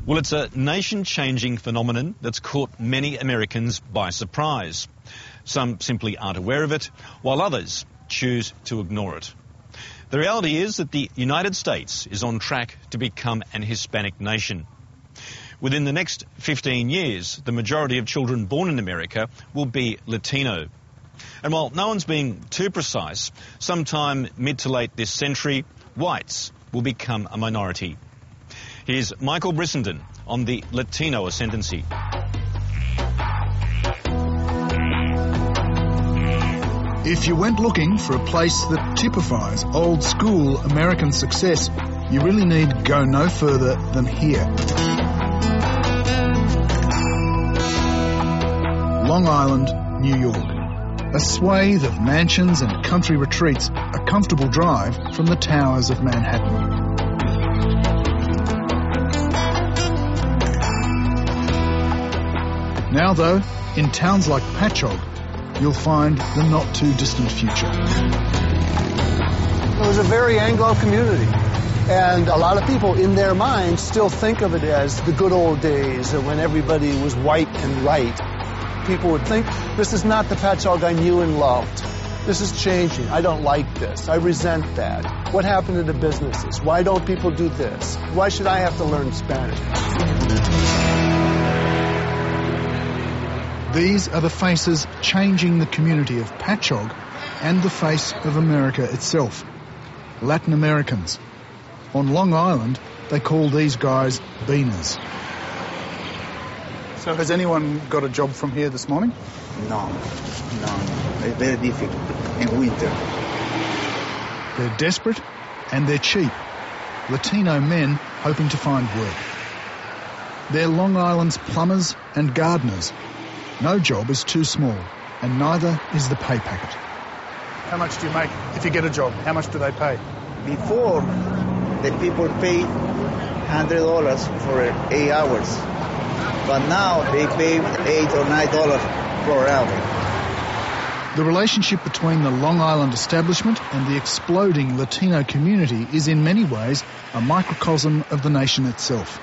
Well, it's a nation-changing phenomenon that's caught many Americans by surprise. Some simply aren't aware of it, while others choose to ignore it. The reality is that the United States is on track to become an Hispanic nation. Within the next 15 years, the majority of children born in America will be Latino. And while no one's being too precise, sometime mid to late this century, whites will become a minority. Here's Michael Brissenden on the Latino ascendancy. If you went looking for a place that typifies old-school American success, you really need go no further than here. Long Island, New York. A swathe of mansions and country retreats, a comfortable drive from the towers of Manhattan. Now though, in towns like Patchogue, you'll find the not-too-distant future. It was a very Anglo community, and a lot of people in their minds still think of it as the good old days when everybody was white and right. People would think, this is not the Patchogue I knew and loved. This is changing. I don't like this. I resent that. What happened to the businesses? Why don't people do this? Why should I have to learn Spanish? These are the faces changing the community of Patchogue and the face of America itself. Latin Americans. On Long Island, they call these guys beaners. So has anyone got a job from here this morning? No. It's very difficult in winter. They're desperate and they're cheap. Latino men hoping to find work. They're Long Island's plumbers and gardeners. No job is too small, and neither is the pay packet. How much do you make if you get a job? How much do they pay? Before, the people paid $100 for 8 hours. But now they pay $8 or $9 per hour. The relationship between the Long Island establishment and the exploding Latino community is in many ways a microcosm of the nation itself.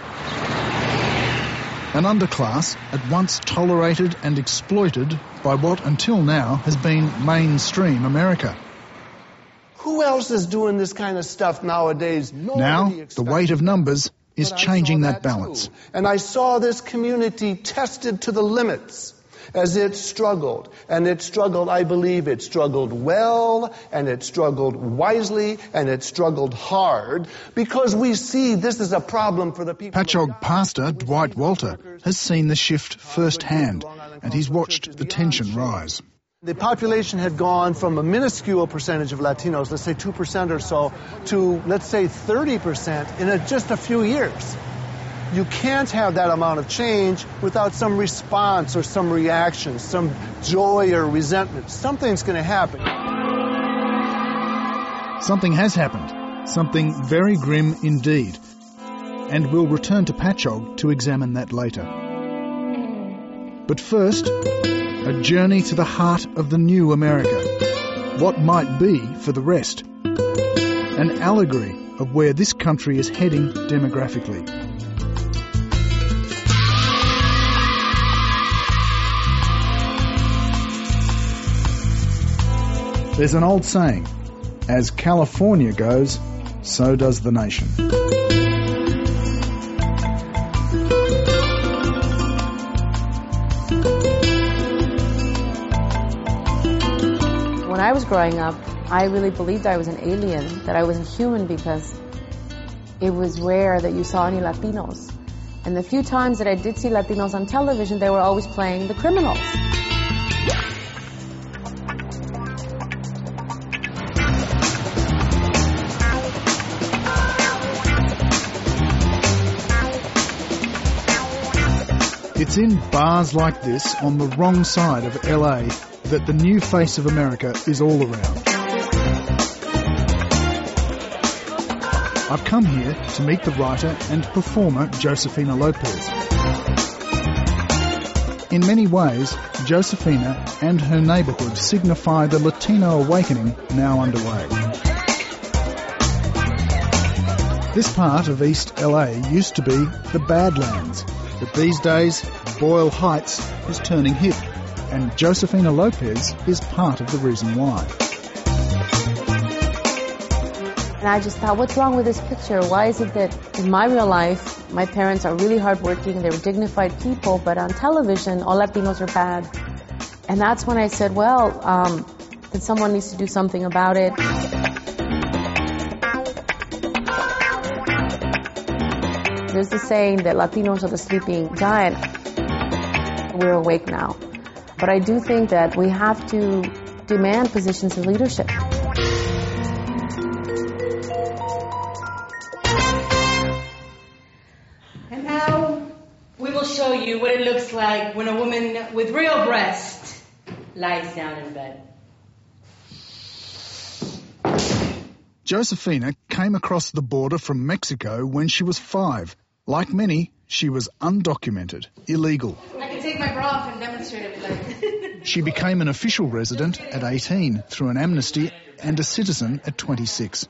An underclass at once tolerated and exploited by what until now has been mainstream America. Who else is doing this kind of stuff nowadays? Now, the weight of numbers is changing that balance. And I saw this community tested to the limits as it struggled. And it struggled, I believe, it struggled well, and it struggled wisely, and it struggled hard, because we see this is a problem for the people. Patchogue pastor Dwight Wolter has seen the shift firsthand, and he's watched the tension rise. The population had gone from a minuscule percentage of Latinos, let's say 2% or so, to, let's say, 30% in just a few years. You can't have that amount of change without some response or some reaction, some joy or resentment. Something's going to happen. Something has happened. Something very grim indeed. And we'll return to Patchogue to examine that later. But first, a journey to the heart of the new America. What might be for the rest. An allegory of where this country is heading demographically. There's an old saying, as California goes, so does the nation. When I was growing up, I really believed I was an alien, that I wasn't human, because it was rare that you saw any Latinos. And the few times that I did see Latinos on television, they were always playing the criminals. It's in bars like this, on the wrong side of LA, that the new face of America is all around. I've come here to meet the writer and performer Josefina Lopez. In many ways, Josefina and her neighbourhood signify the Latino awakening now underway. This part of East LA used to be the Badlands, but these days Boyle Heights is turning hip, and Josefina Lopez is part of the reason why. And I just thought, what's wrong with this picture? Why is it that in my real life, my parents are really hardworking, they were dignified people, but on television, all Latinos are bad? And that's when I said, well, that someone needs to do something about it. There's the saying that Latinos are the sleeping giant. We're awake now. But I do think that we have to demand positions of leadership. And now we will show you what it looks like when a woman with real breast lies down in bed. Josefina came across the border from Mexico when she was 5. Like many, she was undocumented, illegal. I can take my bra off and demonstrate it, like. She became an official resident at 18 through an amnesty and a citizen at 26.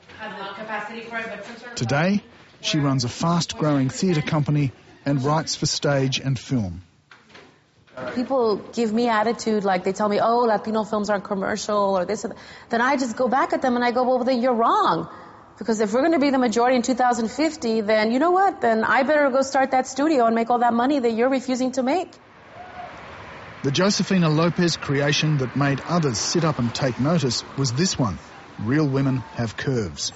Today, she runs a fast-growing theatre company and writes for stage and film. People give me attitude, like they tell me, oh, Latino films aren't commercial or this or that. Then I just go back at them and I go, well, then you're wrong. Because if we're going to be the majority in 2050, then you know what? Then I better go start that studio and make all that money that you're refusing to make. The Josefina Lopez creation that made others sit up and take notice was this one, Real Women Have Curves.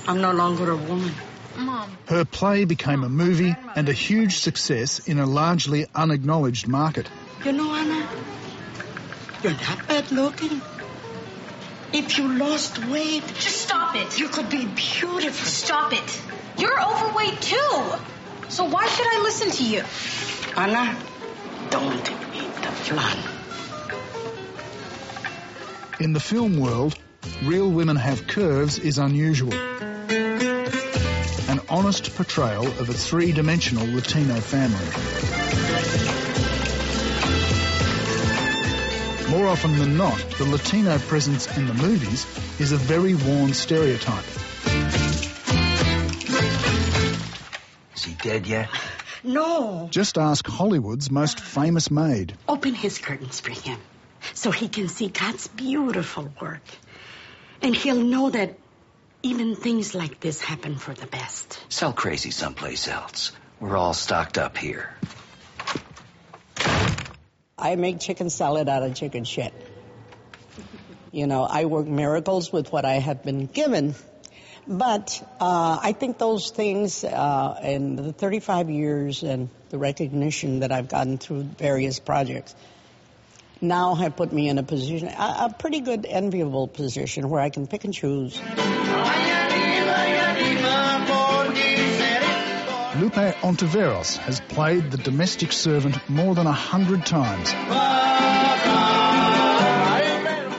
I'm no longer a woman. Mom. Her play became a movie and a huge success in a largely unacknowledged market. You know, Anna, you're not bad looking. If you lost weight... Just stop it. You could be beautiful. Stop it. You're overweight too. So why should I listen to you? Anna, don't eat the flan. In the film world, Real Women Have Curves is unusual. An honest portrayal of a three-dimensional Latino family. More often than not, the Latino presence in the movies is a very worn stereotype. Is he dead yet? No. Just ask Hollywood's most famous maid. Open his curtains for him so he can see God's beautiful work. And he'll know that even things like this happen for the best. Sell crazy someplace else. We're all stocked up here. I make chicken salad out of chicken shit. You know, I work miracles with what I have been given. But I think those things in the 35 years and the recognition that I've gotten through various projects now have put me in a position, a pretty good, enviable position where I can pick and choose. Lupe Ontiveros has played the domestic servant more than 100 times.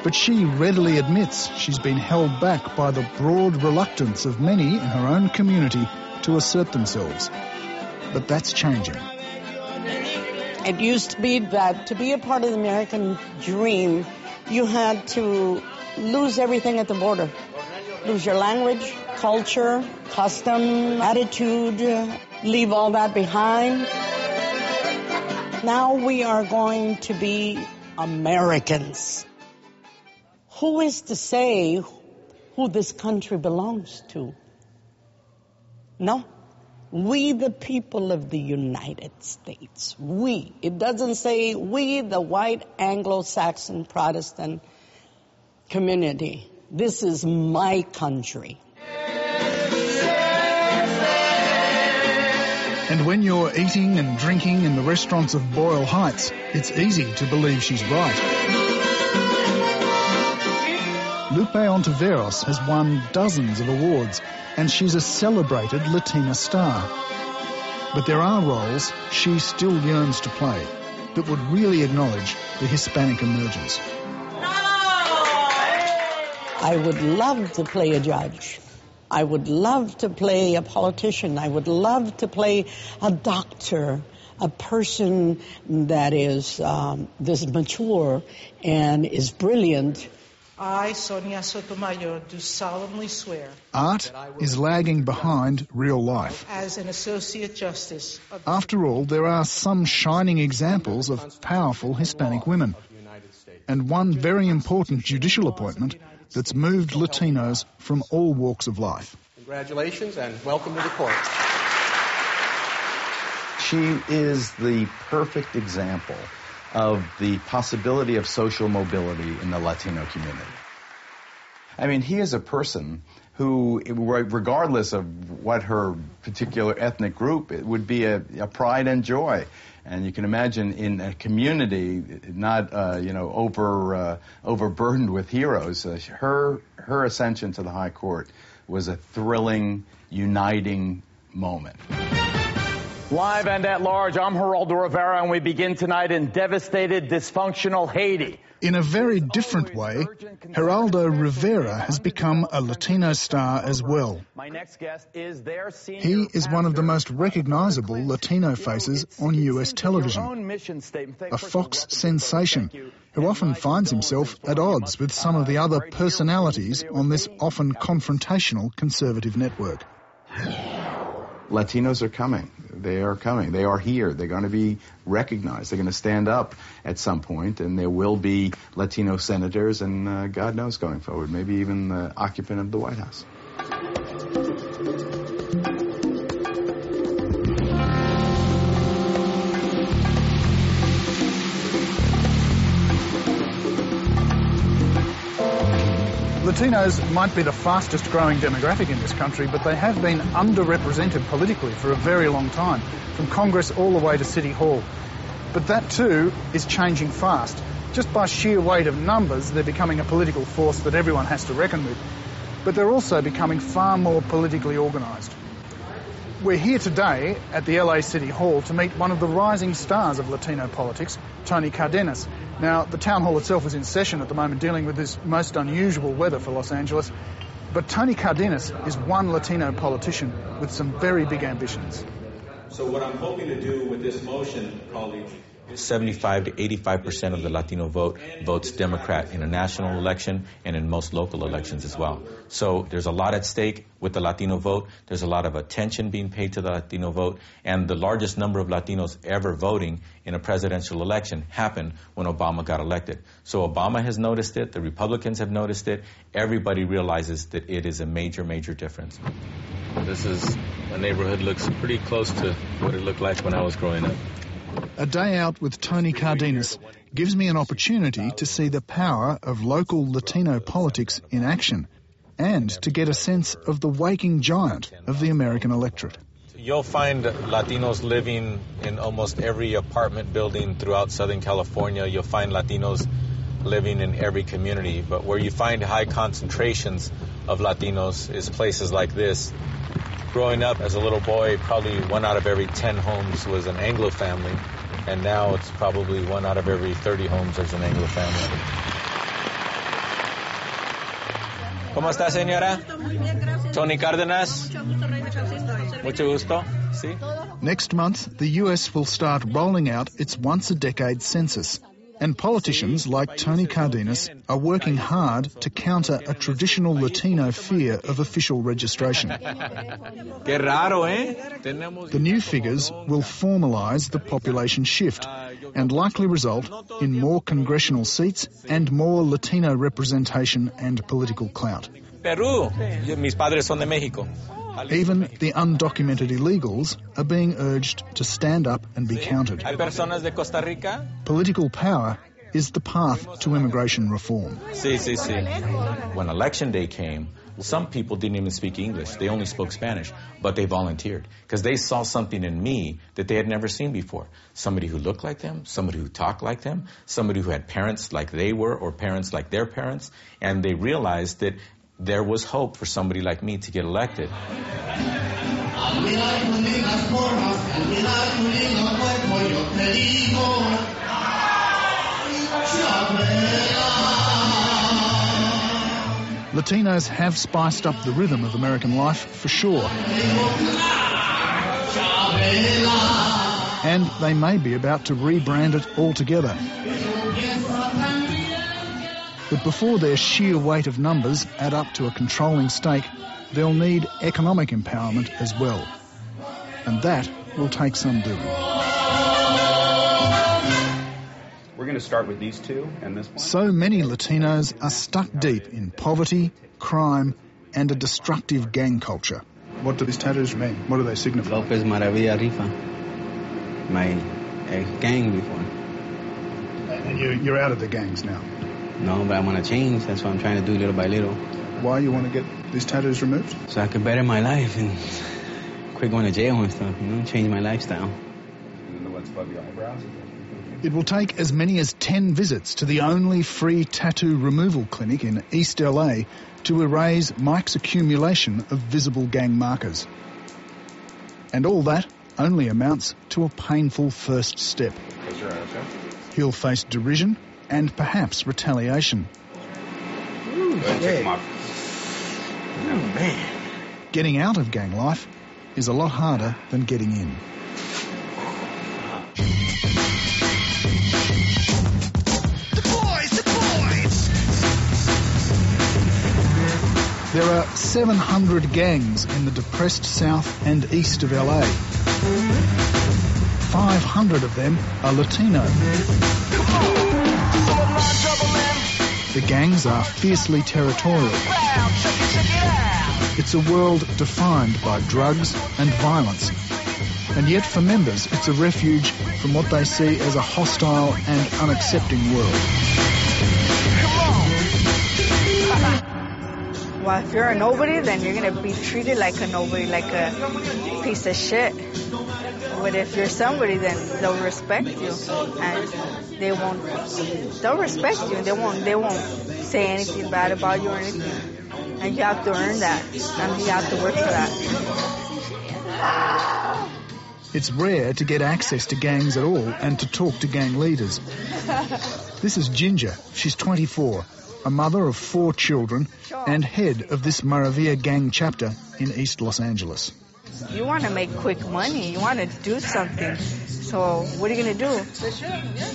But she readily admits she's been held back by the broad reluctance of many in her own community to assert themselves. But that's changing. It used to be that to be a part of the American dream, you had to lose everything at the border. Lose your language, culture, custom, attitude, leave all that behind. Now we are going to be Americans. Who is to say who this country belongs to? No. We, the people of the United States. We. It doesn't say we, the white Anglo-Saxon Protestant community. This is my country. And when you're eating and drinking in the restaurants of Boyle Heights, it's easy to believe she's right. Lupe Ontiveros has won dozens of awards, and she's a celebrated Latina star. But there are roles she still yearns to play that would really acknowledge the Hispanic emergence. I would love to play a judge. I would love to play a politician. I would love to play a doctor, a person that is this mature and is brilliant. I, Sonia Sotomayor, do solemnly swear. Art is lagging behind real life. As an Associate Justice of the After all, there are some shining examples of powerful Hispanic women, and one very important judicial appointment that's moved Latinos from all walks of life. Congratulations and welcome to the court. She is the perfect example of the possibility of social mobility in the Latino community. I mean, he is a person who, regardless of what her particular ethnic group, it would be a pride and joy. And you can imagine in a community not, overburdened with heroes, her ascension to the High Court was a thrilling, uniting moment. Live and at large, I'm Geraldo Rivera, and we begin tonight in devastated, dysfunctional Haiti. In a very different way, Geraldo Rivera has become a Latino star as well. My next guest is their senior He is one of the most recognizable Latino faces on US television, a Fox sensation who often finds himself at odds with some of the other personalities on this often confrontational conservative network. Latinos are coming. They are coming. They are here. They're going to be recognized. They're going to stand up at some point, and there will be Latino senators and God knows going forward, maybe even the occupant of the White House. Latinos might be the fastest growing demographic in this country, but they have been underrepresented politically for a very long time, from Congress all the way to City Hall. But that too is changing fast. Just by sheer weight of numbers, they're becoming a political force that everyone has to reckon with. But they're also becoming far more politically organised. We're here today at the LA City Hall to meet one of the rising stars of Latino politics, Tony Cardenas. Now, the town hall itself is in session at the moment, dealing with this most unusual weather for Los Angeles. But Tony Cardenas is one Latino politician with some very big ambitions. So what I'm hoping to do with this motion, colleagues, 75 to 85% of the Latino vote votes Democrat in a national election and in most local elections as well. So there's a lot at stake with the Latino vote. There's a lot of attention being paid to the Latino vote, and the largest number of Latinos ever voting in a presidential election happened when Obama got elected. So Obama has noticed it, the Republicans have noticed it, everybody realizes that it is a major, major difference. This is a neighborhood looks pretty close to what it looked like when I was growing up. A day out with Tony Cardenas gives me an opportunity to see the power of local Latino politics in action and to get a sense of the waking giant of the American electorate. You'll find Latinos living in almost every apartment building throughout Southern California. You'll find Latinos living in every community. But where you find high concentrations of Latinos is places like this. Growing up as a little boy, probably 1 out of every 10 homes was an Anglo family, and now it's probably 1 out of every 30 homes is an Anglo family. ¿Cómo está, señora? Tony Cardenas. Mucho gusto. Sí. Next month, the US will start rolling out its once-a-decade census. And politicians like Tony Cardenas are working hard to counter a traditional Latino fear of official registration. Qué raro, eh? The new figures will formalise the population shift and likely result in more congressional seats and more Latino representation and political clout. Peru. Mis padres son de México. Even the undocumented illegals are being urged to stand up and be counted. Hay personas de Costa Rica? Political power is the path to immigration reform. Sí, sí, sí. When election day came, some people didn't even speak English. They only spoke Spanish, but they volunteered because they saw something in me that they had never seen before. Somebody who looked like them, somebody who talked like them, somebody who had parents like they were or parents like their parents, and they realized that there was hope for somebody like me to get elected. Latinos have spiced up the rhythm of American life for sure. And they may be about to rebrand it altogether. But before their sheer weight of numbers add up to a controlling stake, they'll need economic empowerment as well. And that will take some doing. We're going to start with these two and this one. So many Latinos are stuck deep in poverty, crime, and a destructive gang culture. What do these tattoos mean? What do they signify? Lopez Maravilla Rifa, my gang before. And you're out of the gangs now? No, but I want to change. That's what I'm trying to do little by little. Why you want to get these tattoos removed? So I can better my life and quit going to jail and stuff, change my lifestyle. And the ones above your eyebrows? It will take as many as 10 visits to the only free tattoo removal clinic in East LA to erase Mike's accumulation of visible gang markers. And all that only amounts to a painful first step. He'll face derision and perhaps retaliation. Ooh, take them off. Oh, man. Getting out of gang life is a lot harder than getting in. There are 700 gangs in the depressed south and east of LA. 500 of them are Latino. The gangs are fiercely territorial. It's a world defined by drugs and violence. And yet for members, it's a refuge from what they see as a hostile and unaccepting world. Well, if you're a nobody, then you're going to be treated like a nobody, like a piece of shit. But if you're somebody, then they'll respect you, and they'll respect you. They won't say anything bad about you or anything. And you have to earn that, and you have to work for that. It's rare to get access to gangs at all and to talk to gang leaders. This is Ginger. She's 24. A mother of 4 children and head of this Maravilla gang chapter in East Los Angeles. You want to make quick money. You want to do something. So what are you going to do?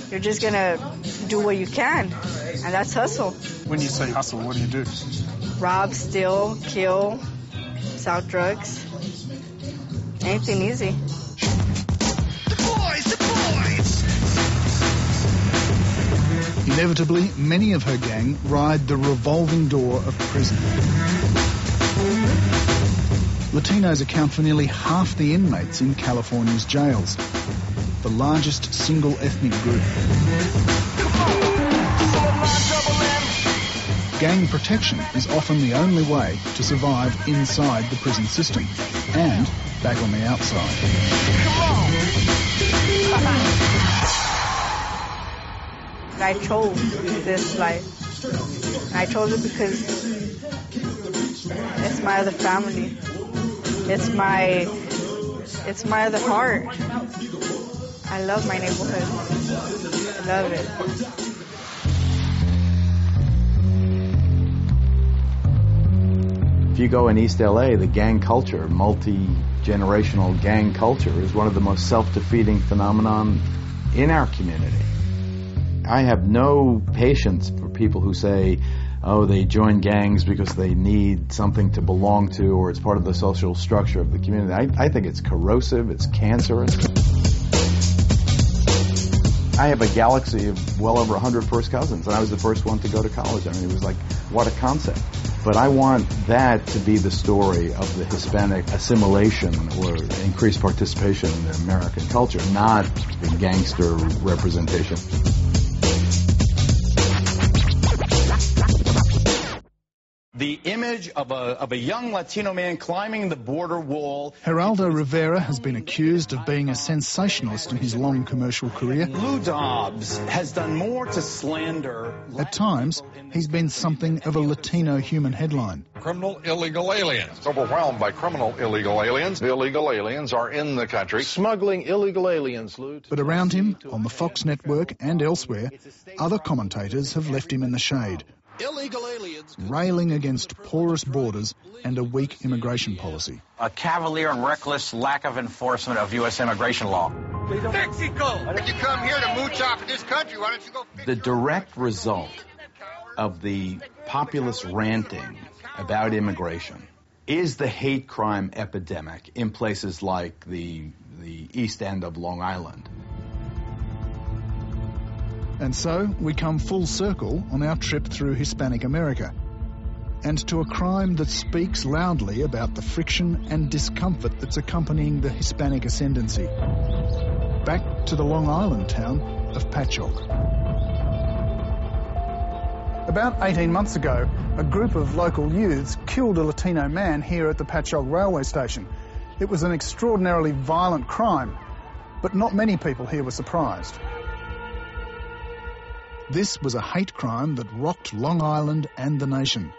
You're just going to do what you can, and that's hustle. When you say hustle, what do you do? Rob, steal, kill, sell drugs. Anything easy. Inevitably, many of her gang ride the revolving door of prison. Latinos account for nearly half the inmates in California's jails, the largest single ethnic group. Gang protection is often the only way to survive inside the prison system and back on the outside. I chose this life. I chose it because it's my other family. It's my other heart. I love my neighborhood. I love it. If you go in East LA, the gang culture, multi-generational gang culture, is one of the most self-defeating phenomenon in our community. I have no patience for people who say, oh, they join gangs because they need something to belong to or it's part of the social structure of the community. I think it's corrosive, it's cancerous. I have a galaxy of well over 100 first cousins, and I was the first one to go to college. I mean, it was like, what a concept. But I want that to be the story of the Hispanic assimilation or increased participation in the American culture, not the gangster representation. The image of a young Latino man climbing the border wall. Geraldo Rivera has been accused of being a sensationalist in his long commercial career. Lou Dobbs has done more to slander. At times, he's been something of a Latino human headline. Criminal illegal aliens. Overwhelmed by criminal illegal aliens. The illegal aliens are in the country. Smuggling illegal aliens, Lou. But around him, on the Fox network and elsewhere, other commentators have left him in the shade. Illegal aliens. Railing against porous borders and a weak immigration policy. A cavalier and reckless lack of enforcement of U.S. immigration law. Mexico! If you come here to mooch off of this country, why don't you go fix The direct result of the populace ranting about immigration is the hate crime epidemic in places like the East End of Long Island. And so we come full circle on our trip through Hispanic America, and to a crime that speaks loudly about the friction and discomfort that's accompanying the Hispanic ascendancy. Back to the Long Island town of Patchogue. About 18 months ago, a group of local youths killed a Latino man here at the Patchogue railway station. It was an extraordinarily violent crime, but not many people here were surprised. This was a hate crime that rocked Long Island and the nation.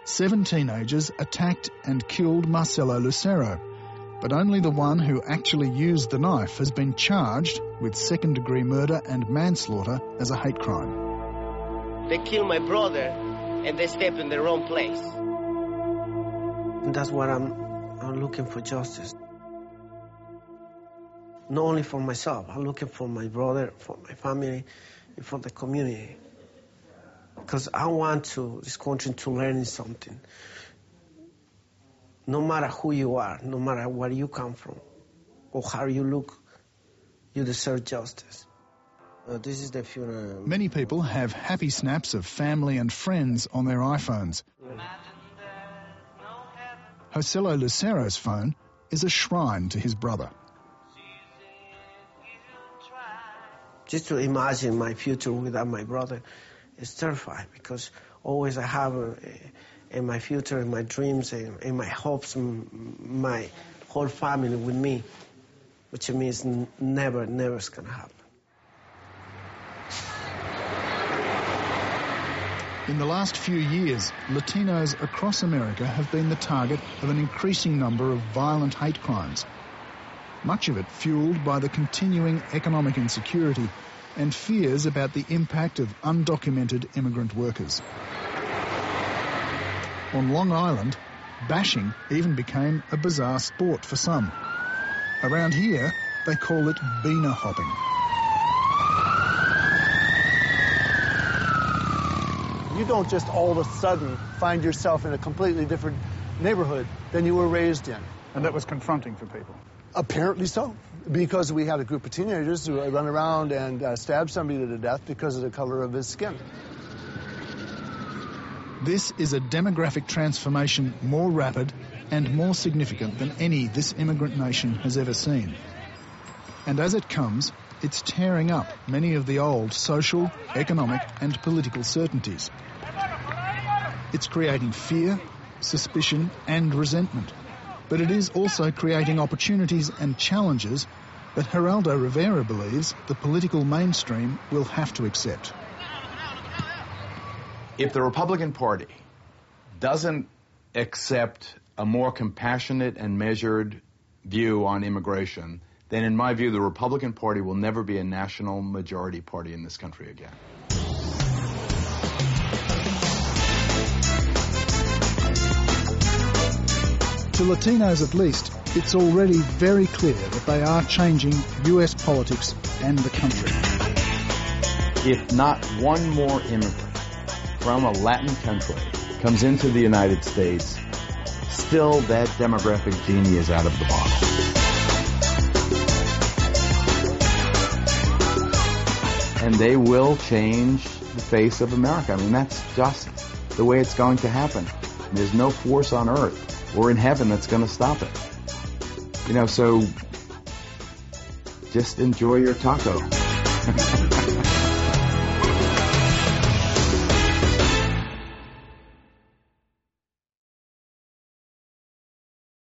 7 teenagers attacked and killed Joselo Lucero, but only the one who actually used the knife has been charged with second-degree murder and manslaughter as a hate crime. They killed my brother, and they stepped in the wrong place. And that's what I'm looking for justice. Not only for myself, I'm looking for my brother, for my family, and for the community. Because I want this country to learn something. No matter who you are, no matter where you come from, or how you look, you deserve justice. This is the funeral. Many people have happy snaps of family and friends on their iPhones. Joselo Lucero's phone is a shrine to his brother. Just to imagine my future without my brother is terrifying, because always I have in my future, in my dreams, in my hopes, my whole family with me, which means never is going to happen. In the last few years, Latinos across America have been the target of an increasing number of violent hate crimes, much of it fueled by the continuing economic insecurity and fears about the impact of undocumented immigrant workers. On Long Island, bashing even became a bizarre sport for some. Around here, they call it beaner hopping. You don't just all of a sudden find yourself in a completely different neighborhood than you were raised in. And that was confronting for people? Apparently so, because we had a group of teenagers who run around and stab somebody to death because of the color of his skin. This is a demographic transformation more rapid and more significant than any this immigrant nation has ever seen. And as it comes, it's tearing up many of the old social, economic and political certainties. It's creating fear, suspicion and resentment. But it is also creating opportunities and challenges that Geraldo Rivera believes the political mainstream will have to accept. If the Republican Party doesn't accept a more compassionate and measured view on immigration, then in my view the Republican Party will never be a national majority party in this country again. To Latinos at least, it's already very clear that they are changing US politics and the country. If not one more immigrant from a Latin country comes into the United States, still that demographic genie is out of the bottle. And they will change the face of America. I mean, that's just the way it's going to happen. There's no force on earth or in heaven that's going to stop it. You know, so just enjoy your taco.